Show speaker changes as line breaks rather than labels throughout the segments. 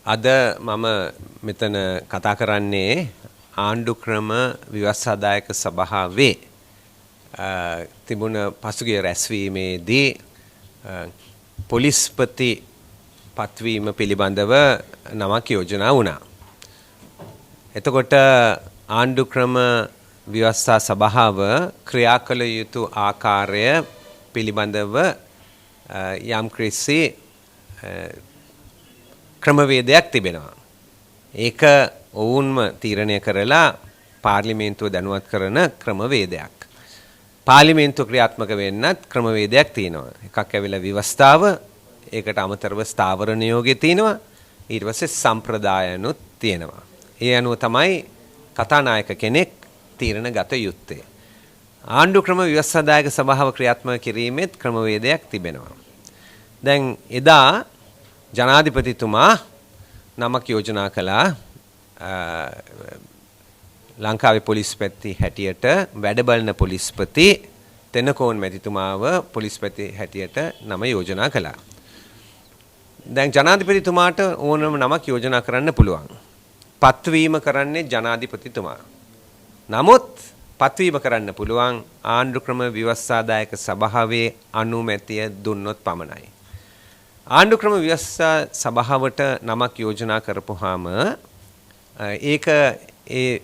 අද මම මෙතන කතා කරන්නේ ආණ්ඩු ක්‍රම ව්‍යවස්ථාදායක සභාවේ තිබුණ පසුගිය රැස්වීමේදී පොලිස්පති පත්වීම පිළිබඳව නමක් යෝජනා වුණා. එතකොට ආණ්ඩු ක්‍රම ව්‍යවස්ථා සභාව ක්‍රියා කළ යුතු ආකාරය පිළිබඳව යම් කිසි ක්‍රමවේදයක් තිබෙනවා. ඒක ඔවුන්ම තීරණය කරලා පාර්ලිමේන්තුව දැනුවත් කරන ක්‍රමවේදයක්. පාර්ලිමේන්තුව ක්‍රියාත්මක වෙන්නත් ක්‍රමවේදයක් තියෙනවා. එකක් ඇවිල්ලා ව්‍යවස්ථාව, ඒකට අමතරව ස්ථාවර නියෝගය තියෙනවා. ඊට පස්සේ සම්ප්‍රදායනුත් තියෙනවා. ඒ අනුව තමයි කතානායක කෙනෙක් තීරණ ගත යුත්තේ. ආණ්ඩු ක්‍රම ව්‍යවස්ථාදායක සභාව ක්‍රියාත්මක කිරීමෙත් ක්‍රමවේදයක් තිබෙනවා. දැන් එදා ජනාධිපතිතුමා නමක් යෝජනා කළා ලංකාවේ පොලිස්පති හැටියට වැඩබලන පොලිස්පති තෙනකෝන් මැතිතුමාව පොලිස්පති හැටියට නම යෝජනා කළා. දැන් ජනාධිපතිතුමාට ඕනම නමක් යෝජනා කරන්න පුළුවන්. පත්වීම කරන්නේ ජනාධිපතිතුමා. නමුත් පත්වීම කරන්න පුළුවන් ආණ්ඩු ක්‍රම ව්‍යවස්ථාදායක සභාවේ අනුමැතිය දුන්නොත් පමණයි. ආණ්ඩු ක්‍රම ව්‍යවස්ථා සභාවට නමක් යෝජනා කරපුවාම ඒක ඒ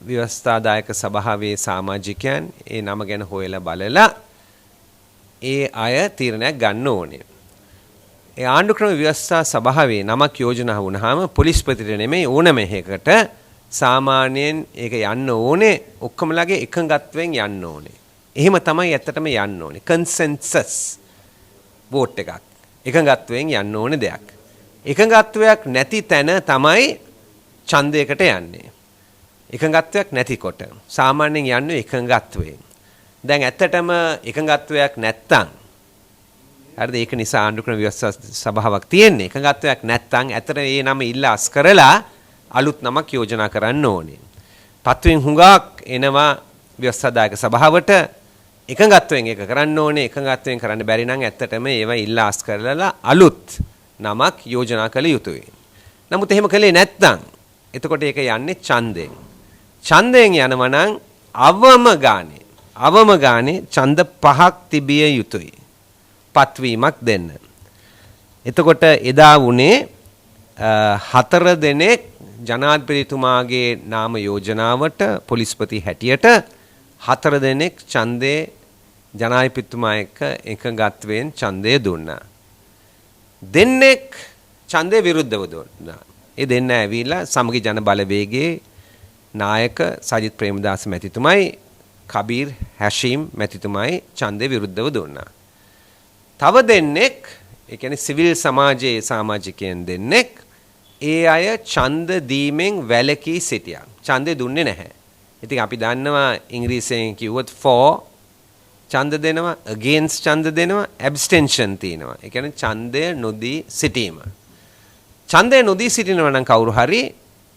ව්‍යවස්ථාදායක සභාවේ සමාජිකයන් ඒ නම ගැන හොයලා බලලා ඒ අය තීරණයක් ගන්න ඕනේ. ඒ ආණ්ඩු ක්‍රම ව්‍යවස්ථා සභාවේ නමක් යෝජනා වුණාම පොලිස්පතිට නෙමෙයි ඕනම එකකට සාමාන්‍යයෙන් ඒක යන්න ඕනේ ඔක්කොමලගේ එකඟත්වයෙන් යන්න ඕනේ. එහෙම තමයි ඇත්තටම යන්න ඕනේ. කන්සෙන්සස් වෝට් එකක්. එකඟත්වයෙන් යන්න ඕනේ දෙයක්. එකඟත්වයක් නැති තැන තමයි ඡන්දයකට යන්නේ. එකඟත්වයක් නැතිකොට සාමාන්‍යයෙන් යන්නේ එකඟත්වයෙන්. දැන් ඇත්තටම එකඟත්වයක් නැත්තම් හරිද? ඒක නිසා ආණ්ඩු ක්‍රම ව්‍යවස්ථා සභාවක් තියෙන්නේ. එකඟත්වයක් නැත්තම් ඇත්තට ඒ නම ඉල්ලාස් කරලා අලුත් නමක් යෝජනා කරන්න ඕනේ. පත්වෙන් හුඟක් එනවා ව්‍යවස්ථාදායක සභාවට එකඟත්වයෙන් ඒක කරන්න ඕනේ. එකඟත්වයෙන් කරන්න බැරි නම් ඇත්තටම ඒවා ඉල්ලාස් කරලා අලුත් නමක් යෝජනා කළ යුතුයි. නමුත් එහෙම කළේ නැත්නම් එතකොට ඒක යන්නේ ඡන්දයෙන්. ඡන්දයෙන් යනවා නම් අවම ගානේ ඡන්ද 5ක් තිබිය යුතුයි. පත්වීමක් දෙන්න. එතකොට එදා වුණේ 4 දෙනෙක් ජනාධිපතිතුමාගේ නාම යෝජනාවට පොලිස්පති හැටියට 4 දෙනෙක් ඡන්දේ ජනාධිපතිතුමා එක්ක එකඟත්වයෙන් ඡන්දය දුන්නා. දෙන්නෙක් ඡන්දේ විරුද්ධව දුන්නා. ඒ දෙන්න ඇවිල්ලා සමගි ජන බලවේගයේ නායක සජිත් ප්‍රේමදාස මැතිතුමයි කබීර් හැෂීම් මැතිතුමයි ඡන්දේ විරුද්ධව දුන්නා. තව දෙන්නෙක් ඒ කියන්නේ සිවිල් සමාජයේ සමාජිකයන් දෙන්නෙක් ඒ අය ඡන්ද දීමෙන් වැළකී සිටියා. ඡන්දේ දුන්නේ නැහැ. ඉතින් අපි දන්නවා ඉංග්‍රීසියෙන් කිව්වොත් for ඡන්ද දෙනවා, against ඡන්ද දෙනවා, abstention තියෙනවා. ඒ කියන්නේ ඡන්දය නොදී සිටීම. ඡන්දය නොදී සිටිනවා නම් කවුරු හරි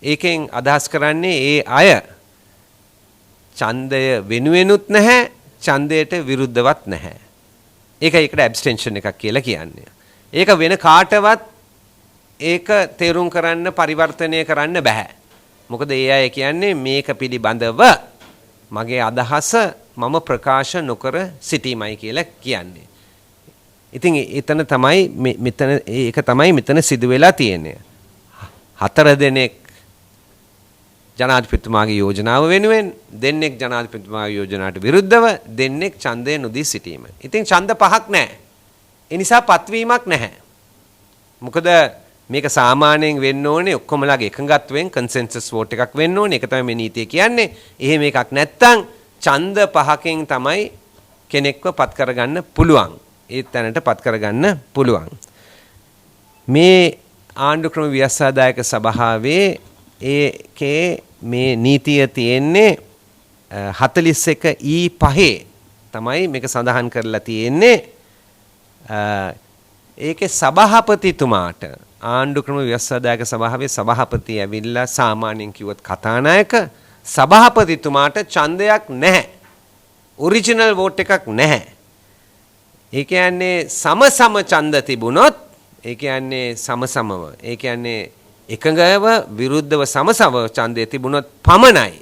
ඒකෙන් අදහස් කරන්නේ ඒ අය ඡන්දය වෙනුවෙනුත් නැහැ, ඡන්දයට විරුද්ධවත් නැහැ. ඒකට abstention එකක් කියලා කියන්නේ. ඒක වෙන කාටවත් ඒක තේරුම් කරන්න පරිවර්තනය කරන්න බෑ. මොකද ඒ අය කියන්නේ මේක පිළිබඳව මගේ අදහස මම ප්‍රකාශ නොකර සිටීමයි කියලා කියන්නේ. ඉතින් එතන තමයි මෙතන සිදු වෙලා තියෙන්නේ. 4 දෙනෙක් ජනාධිපතිතුමාගේ යෝජනාව වෙනුවෙන්, දෙන්නෙක් ජනාධිපතිතුමාගේ යෝජනාවට විරුද්ධව, දෙන්නෙක් ඡන්දය නොදී සිටීම. ඉතින් ඡන්ද 5ක් නැහැ. ඒ නිසා පත්වීමක් නැහැ. මොකද මේක සාමාන්‍යයෙන් වෙන්න ඕනේ ඔක්කොමලාගේ එකඟත්වයෙන් කන්සෙන්සස් වෝට් එකක් වෙන්න ඕනේ. ඒක තමයි මේ නීතිය කියන්නේ. එහෙම එකක් නැත්තම් ඡන්ද 5කින් තමයි කෙනෙක්ව පත් කරගන්න පුළුවන්. ඒ තැනට පත් කරගන්න පුළුවන්. මේ ආණ්ඩු ක්‍රම ව්‍යවස්ථාදායක සභාවේ ඒකේ මේ නීතිය තියෙන්නේ 41E5 තමයි මේක සඳහන් කරලා තියෙන්නේ. ඒකේ සභාපතිතුමාට ආණ්ඩු ක්‍රම ව්‍යවස්ථාදායක සභාවේ සභාපති ඇවිල්ලා සාමාන්‍යයෙන් කිව්වොත් කතානායක සභාපතිතුමාට ඡන්දයක් නැහැ. ඔරිජිනල් වෝට් එකක් නැහැ. ඒ කියන්නේ සම ඡන්ද තිබුණොත් ඒ කියන්නේ සමසමව ඒ කියන්නේ එකඟව විරුද්ධව සමසව ඡන්දය තිබුණොත් පමණයි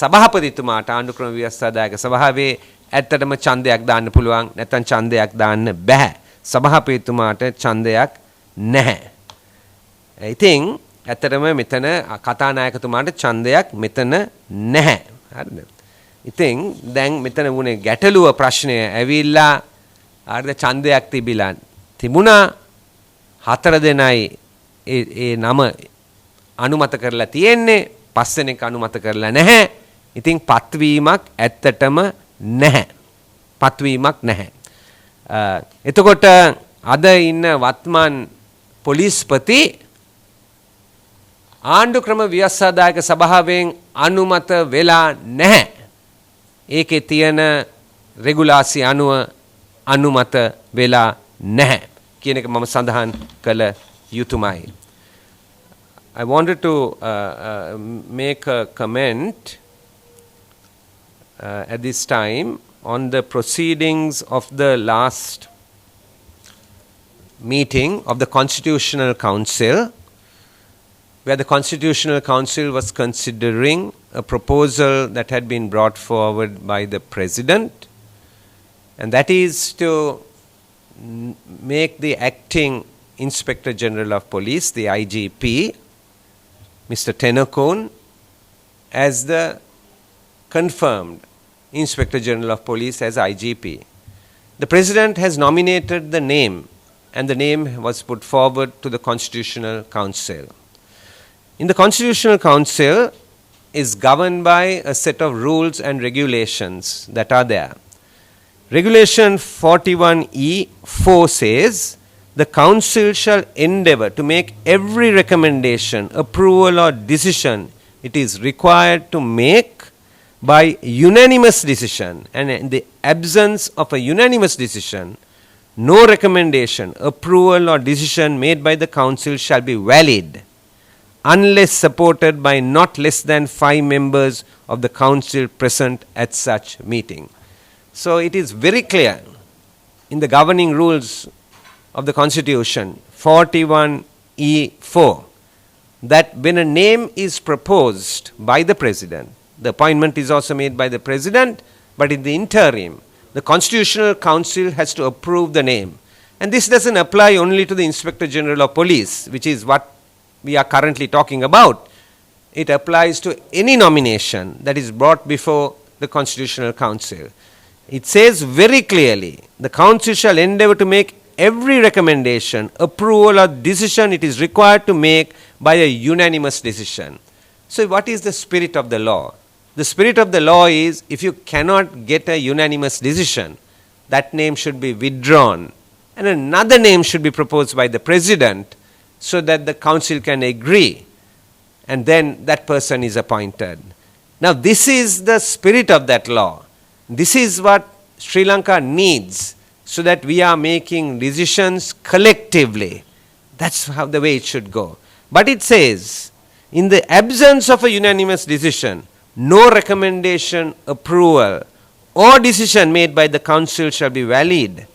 සභාපතිතුමාට ආණ්ඩුක්‍රම ව්‍යවස්ථාදායක සභාවේ ඇත්තටම ඡන්දයක් දාන්න පුළුවන්. නැත්නම් ඡන්දයක් දාන්න බෑ. සභාපතිතුමාට ඡන්දයක් නැහැ. ඉතින් ඇත්තටම මෙතන කතානායකතුමාට ඡන්දයක් මෙතන නැහැ. හරිද? ඉතින් දැන් මෙතන වුණේ ගැටලුව ප්‍රශ්නය ඇවිල්ලා හරිද ඡන්දයක් තිබිලා තිබුණා 4 දෙනයි ඒ නම අනුමත කරලා තියෙන්නේ 5 දෙනෙක් අනුමත කරලා නැහැ. ඉතින් පත්වීමක් ඇත්තටම නැහැ. පත්වීමක් නැහැ. එතකොට අද ඉන්න වත්මන් පොලිස්පති ආණ්ඩුක්‍රම ව්‍යවස්ථාදායක සභාවෙන් අනුමත වෙලා නැහැ. ඒකේ තියෙන රෙගුලාසි අනුව අනුමත වෙලා නැහැ කියන එක මම සඳහන් කළ යුතුමයි. I wanted to make a comment at this time on the proceedings of the last meeting of the Constitutional Council, where the Constitutional Council was considering a proposal that had been brought forward by the President, and that is to make the acting Inspector General of Police, the IGP, Mr. Tenokon, as the confirmed Inspector General of Police as IGP. The President has nominated the name, and the name was put forward to the Constitutional Council. In the Constitutional Council is governed by a set of rules and regulations that are there. Regulation 41E(4) says, the Council shall endeavour to make every recommendation, approval or decision it is required to make by unanimous decision, and in the absence of a unanimous decision, no recommendation, approval or decision made by the Council shall be valid unless supported by not less than 5 members of the Council present at such meeting. So it is very clear in the governing rules of the Constitution 41E(4) that when a name is proposed by the President, the appointment is also made by the President, but in the interim, the Constitutional Council has to approve the name. And this doesn't apply only to the Inspector General of Police, which is what we are currently talking about. It applies to any nomination that is brought before the Constitutional Council. It says very clearly, the Council shall endeavour to make every recommendation, approval or decision it is required to make by a unanimous decision. So what is the spirit of the law? The spirit of the law is, if you cannot get a unanimous decision, that name should be withdrawn and another name should be proposed by the President so that the Council can agree, and then that person is appointed. Now this is the spirit of that law. This is what Sri Lanka needs, so that we are making decisions collectively. That's how the way it should go. But it says, in the absence of a unanimous decision, no recommendation, approval or decision made by the Council shall be valid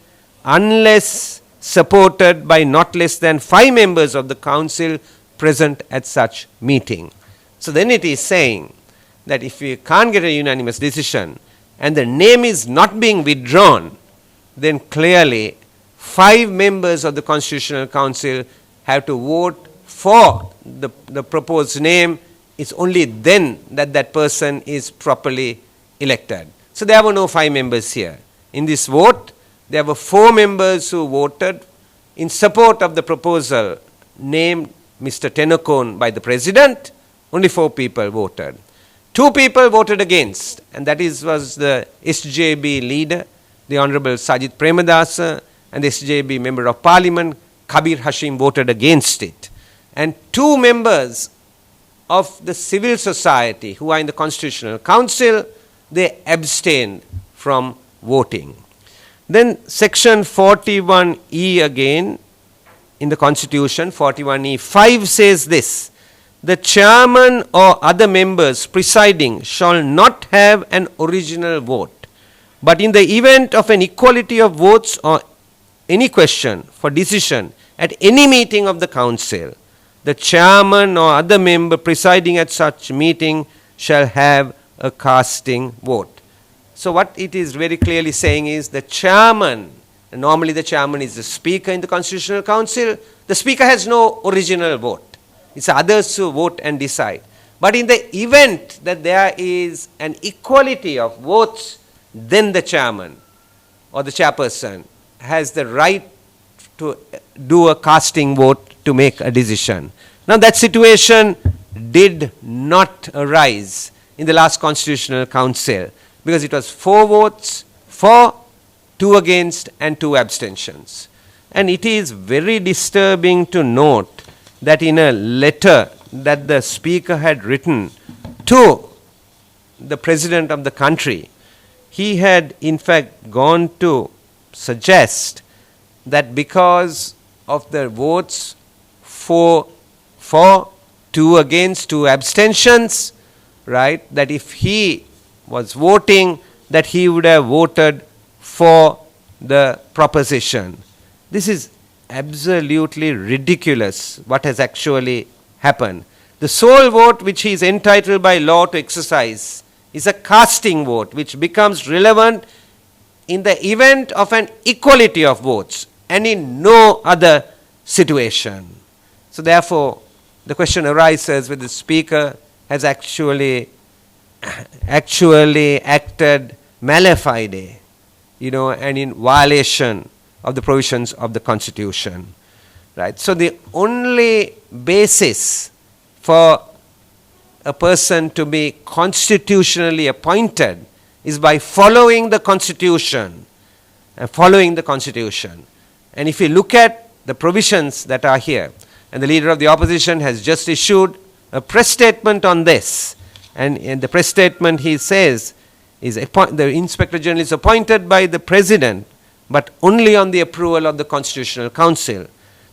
unless supported by not less than 5 members of the Council present at such meeting. So then it is saying that if we can't get a unanimous decision and the name is not being withdrawn, then clearly 5 members of the Constitutional Council have to vote for the proposed name. It's only then that that person is properly elected. So there were no 5 members here. In this vote, there were 4 members who voted in support of the proposal named Mr. Tenokon by the President. Only 4 people voted. 2 people voted against, and that was the SJB leader, the Honorable Sajid Premadasa, and the SJB Member of Parliament, Kabir Hashim, voted against it. And 2 members of the civil society who are in the Constitutional Council, they abstained from voting. Then section 41E again in the Constitution, 41E(5) says this: the chairman or other members presiding shall not have an original vote, but in the event of an equality of votes or any question for decision at any meeting of the Council, the chairman or other member presiding at such meeting shall have a casting vote. So what it is very clearly saying is the chairman, normally the chairman is the speaker in the Constitutional Council, the speaker has no original vote. It's others who vote and decide. But in the event that there is an equality of votes, then the chairman or the chairperson has the right to do a casting vote to make a decision. Now that situation did not arise in the last Constitutional Council because it was 4 votes for, 2 against and 2 abstentions. And it is very disturbing to note that in a letter that the speaker had written to the president of the country, he had in fact gone to suggest that because of the votes for, 2 against, 2 abstentions, right, that if he was voting, that he would have voted for the proposition. This is absolutely ridiculous what has actually happened. The sole vote which he is entitled by law to exercise is a casting vote which becomes relevant in the event of an equality of votes and in no other situation. So therefore, the question arises whether the speaker has actually acted mala fide, and in violation of the provisions of the Constitution. Right? So the only basis for a person to be constitutionally appointed is by following the Constitution. And if you look at the provisions that are here, and the leader of the opposition has just issued a press statement on this, and in the press statement he says the Inspector General is appointed by the President, but only on the approval of the Constitutional Council.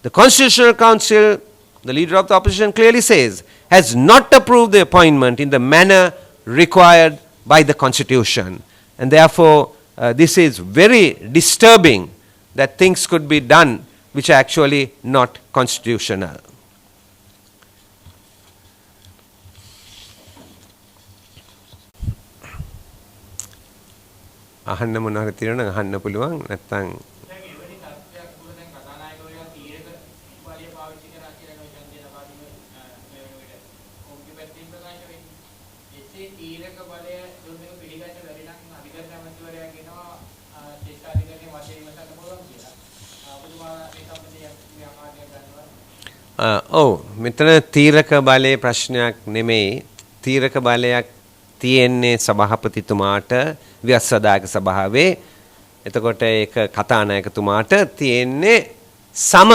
The Constitutional Council, the leader of the opposition clearly says, has not approved the appointment in the manner required by the Constitution. And therefore, this is very disturbing that things could be done which are actually not constitutional. අහන්න මොනවාරි තියෙනවා නම් අහන්න පුළුවන් නැත්නම් මෙතන තීරක බලයේ ප්‍රශ්නයක් නෙමෙයි තීරක බලයක් තියෙන්නේ සභාපතිතුමාට ව්‍යවස්ථාදායක සභාවේ එතකොට ඒක කතානායකතුමාට තියෙන්නේ සම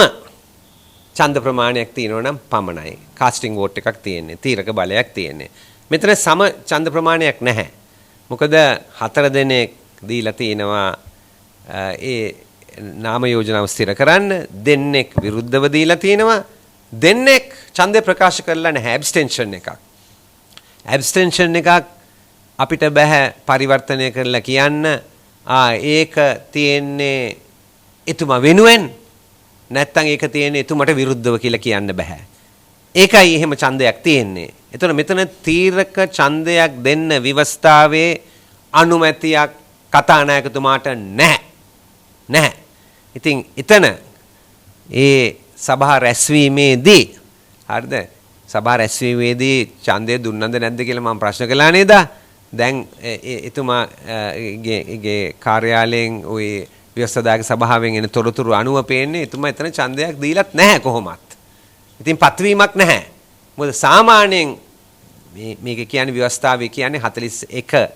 ඡන්ද ප්‍රමාණයක් තියෙනවා නම් පමණයි කාස්ටිං වෝට් එකක් තියෙන්නේ තීරක බලයක් තියෙන්නේ මෙතන සම ඡන්ද ප්‍රමාණයක් නැහැ මොකද 4 දෙනෙක් දීලා තිනවා ඒ නාම යෝජනාව ස්ථිර කරන්න දෙන්නෙක් විරුද්ධව දීලා තිනවා දෙන්නෙක් ඡන්දය ප්‍රකාශ කරලා නැහැ ඇබ්ස්ටෙන්ෂන් එකක් අපිට බෑ පරිවර්තනය කරලා කියන්න ඒක තියෙන්නේ එතුමා වෙනුවෙන් නැත්තම් ඒක තියෙන්නේ එතුමට විරුද්ධව කියලා කියන්න බෑ ඒකයි එහෙම ඡන්දයක් තියෙන්නේ එතකොට මෙතන තීරක ඡන්දයක් දෙන්න විවස්ථාවේ අනුමැතියක් කතානායකතුමාට නැහැ ඉතින් එතන ඒ සභා රැස්වීමේදී හරිද සභා රැස්වීමේදී ඡන්දය දුන්නද නැද්ද කියලා මම ප්‍රශ්න කළා නේද දැන් එතුමාගේ කාර්යාලයෙන් ওই ව්‍යවස්ථාදායක සභාවෙන් එන තොරතුරු අනුව පේන්නේ එතුමා එතන ඡන්දයක් දීලත් නැහැ කොහොමත්. ඉතින් පත්වීමක් නැහැ. මොකද සාමාන්‍යයෙන් මේක කියන්නේ ව්‍යවස්ථාවේ කියන්නේ 41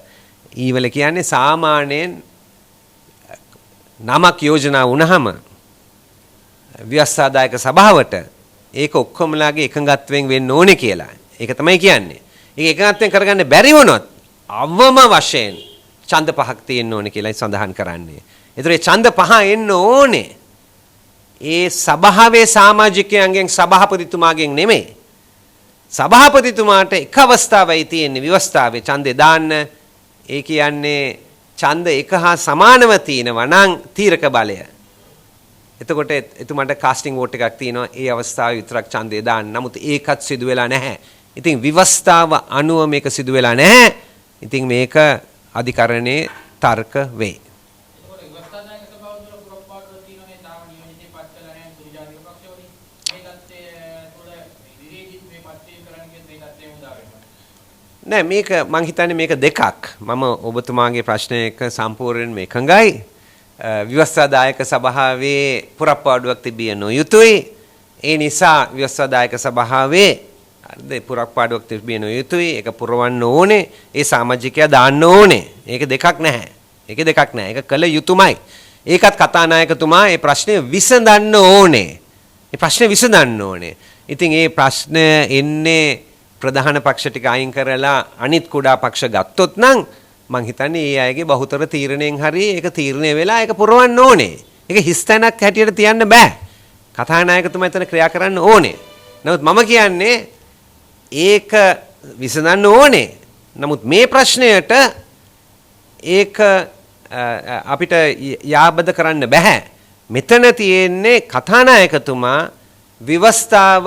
ඊවල කියන්නේ සාමාන්‍යයෙන් නමක් යෝජනා වුණාම ව්‍යවස්ථාදායක සභාවට ඒක ඔක්කොමලාගේ එකඟත්වයෙන් වෙන්න ඕනේ කියලා. ඒක තමයි කියන්නේ. ඒක එකඟත්වයෙන් කරගන්න බැරි වුණොත් අවම වශයෙන් ඡන්ද 5ක් තියෙන්න ඕනේ කියලායි සඳහන් කරන්නේ. ඒතර ඒ ඡන්ද 5 එන්න ඕනේ. ඒ සභාවේ සමාජිකයන්ගෙන් සභාපතිතුමාගෙන් නෙමෙයි. සභාපතිතුමාට එක අවස්ථාවයි තියෙන්නේ ව්‍යවස්ථාවේ ඡන්දේ දාන්න. ඒ කියන්නේ ඡන්ද එක හා සමානව තියෙනවා නම් තීරක බලය. එතකොට එතුමාට කාස්ටිං වෝට් එකක් තියෙනවා. ඒ අවස්ථාවේ විතරක් ඡන්දය දාන්න. නමුත් ඒකත් සිදු වෙලා නැහැ. ඉතින් විවස්ථාව අනුව මේක සිදු වෙලා නැහැ. ඉතින් මේක අධිකරණයේ තර්ක වේ. නෑ මේක මං හිතන්නේ මේක දෙකක්. මම ඔබතුමාගේ ප්‍රශ්නයක සම්පූර්ණයෙන්ම එකඟයි. ව්‍යවස්ථාදායක සභාවේ පුරප්පාඩුවක් තිබිය නොයුතුයි. ඒ නිසා ව්‍යවස්ථාදායක සභාවේ පුරප්පාඩුවක් තිබිය නොයුතුයි. ඒක පුරවන්න ඕනේ. ඒ සමාජිකයා දාන්න ඕනේ. ඒක දෙකක් නැහැ. ඒක දෙකක් නැහැ. ඒක කළ යුතුයමයි. ඒකත් කතානායකතුමා ඒ ප්‍රශ්නේ විසඳන්න ඕනේ. ඒ ප්‍රශ්නේ විසඳන්න ඕනේ. ඉතින් ඒ ප්‍රශ්නය එන්නේ ප්‍රධාන පක්ෂ ටික අයින් කරලා අනිත් කුඩා පක්ෂ ගත්තොත් නම් මං හිතන්නේ ඒ අයගේ බහුතර තීරණයෙන් හරි ඒක තීරණය වෙලා ඒක පුරවන්න ඕනේ. ඒක හිස්තැනක් හැටියට තියන්න බෑ. කතානායකතුමා එතන ක්‍රියා කරන්න ඕනේ. නමුත් මම කියන්නේ ඒක විසඳන්න ඕනේ. නමුත් මේ ප්‍රශ්නයට ඒක අපිට යාබද කරන්න බෑ. මෙතන තියෙන්නේ කතානායකතුමා ව්‍යවස්ථාව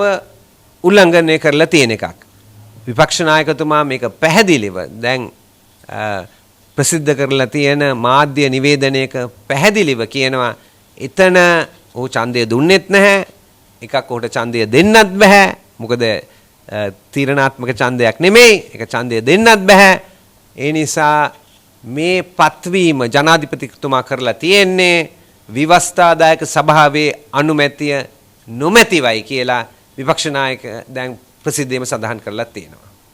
උල්ලංඝනය කරලා තියෙන එකක්. විපක්ෂ නායකතුමා මේක පැහැදිලිව දැන් ප්‍රසිද්ධ කරලා තියෙන මාධ්‍ය නිවේදනයක පැහැදිලිව කියනවා එතන ਉਹ ඡන්දය දුන්නෙත් නැහැ. එකක් උට ඡන්දය දෙන්නත් බෑ. මොකද තීරණාත්මක ඡන්දයක් නෙමෙයි. ඒක ඡන්දය දෙන්නත් බෑ. ඒ නිසා මේ පත්වීම ජනාධිපතිතුමා කරලා තියෙන්නේ විවස්ථාදායක සභාවේ අනුමැතිය නොමැතිවයි කියලා විපක්ෂ නායක දැන් ප්‍රසිද්ධියම සඳහන් කරලා තියෙනවා.